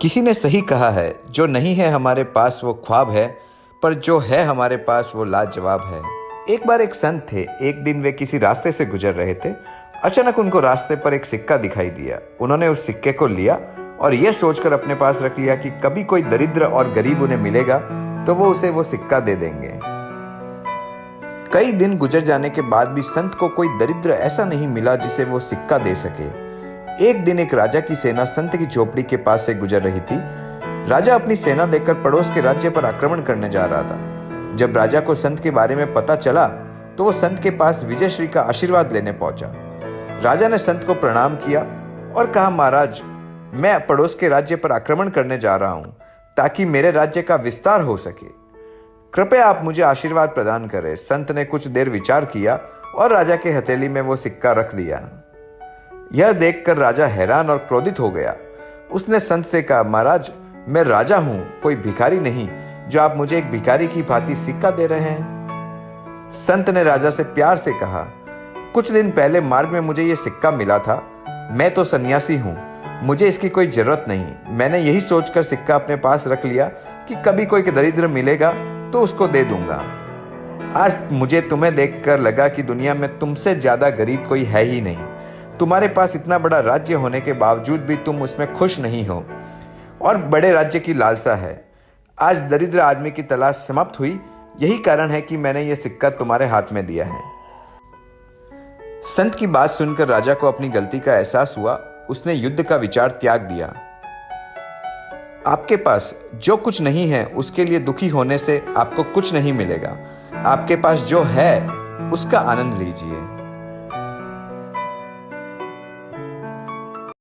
किसी ने सही कहा है, जो नहीं है हमारे पास वो ख्वाब है, पर जो है हमारे पास वो लाजवाब है। एक बार एक संत थे। एक दिन वे किसी रास्ते से गुजर रहे थे। अचानक उनको रास्ते पर एक सिक्का दिखाई दिया। उन्होंने उस सिक्के को लिया और यह सोचकर अपने पास रख लिया कि कभी कोई दरिद्र और गरीब उन्हें मिलेगा तो वो उसे वो सिक्का दे देंगे। कई दिन गुजर जाने के बाद भी संत को कोई दरिद्र ऐसा नहीं मिला जिसे वो सिक्का दे सके। एक दिन एक राजा की सेना संत की झोपड़ी के पास से गुजर रही थी। राजा अपनी सेना लेकर पड़ोस के राज्य पर आक्रमण करने जा रहा था। जब राजा को संत के बारे में पता चला तो वो संत के पास विजयश्री का आशीर्वाद लेने पहुंचा। राजा ने संत को प्रणाम किया और कहा, महाराज, मैं पड़ोस के राज्य पर आक्रमण करने जा रहा हूं ताकि मेरे राज्य का विस्तार हो सके। कृपया आप मुझे आशीर्वाद प्रदान करें। संत ने कुछ देर विचार किया और राजा के हथेली में वो सिक्का रख दिया। यह देखकर राजा हैरान और क्रोधित हो गया। उसने संत से कहा, महाराज, मैं राजा हूं, कोई भिखारी नहीं, जो आप मुझे एक भिखारी की भांति सिक्का दे रहे हैं। संत ने राजा से प्यार से कहा, कुछ दिन पहले मार्ग में मुझे यह सिक्का मिला था। मैं तो सन्यासी हूं, मुझे इसकी कोई जरूरत नहीं। मैंने यही सोचकर सिक्का अपने पास रख लिया कि कभी कोई दरिद्र मिलेगा तो उसको दे दूंगा। आज मुझे तुम्हें देखकर लगा कि दुनिया में तुमसे ज्यादा गरीब कोई है ही नहीं। तुम्हारे पास इतना बड़ा राज्य होने के बावजूद भी तुम उसमें खुश नहीं हो और बड़े राज्य की लालसा है। आज दरिद्र आदमी की तलाश समाप्त हुई। यही कारण है कि मैंने यह सिक्का तुम्हारे हाथ में दिया है। संत की बात सुनकर राजा को अपनी गलती का एहसास हुआ। उसने युद्ध का विचार त्याग दिया। आपके पास जो कुछ नहीं है उसके लिए दुखी होने से आपको कुछ नहीं मिलेगा। आपके पास जो है उसका आनंद लीजिए।